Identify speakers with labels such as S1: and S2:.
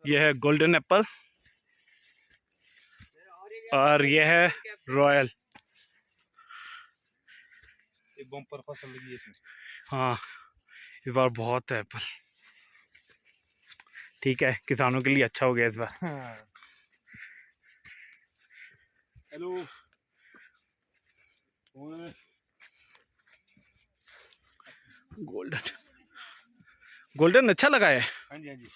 S1: यह है golden Apple और यह है रॉयल।
S2: बम्पर फसल लगी है इसमें।
S1: हाँ इस बार बहुत है एप्पल। ठीक है, किसानों के लिए अच्छा हो गया इस बार।
S2: हेलो
S1: गोल्डन गोल्डन अच्छा लगा है।
S2: हाँ जी हाँ जी।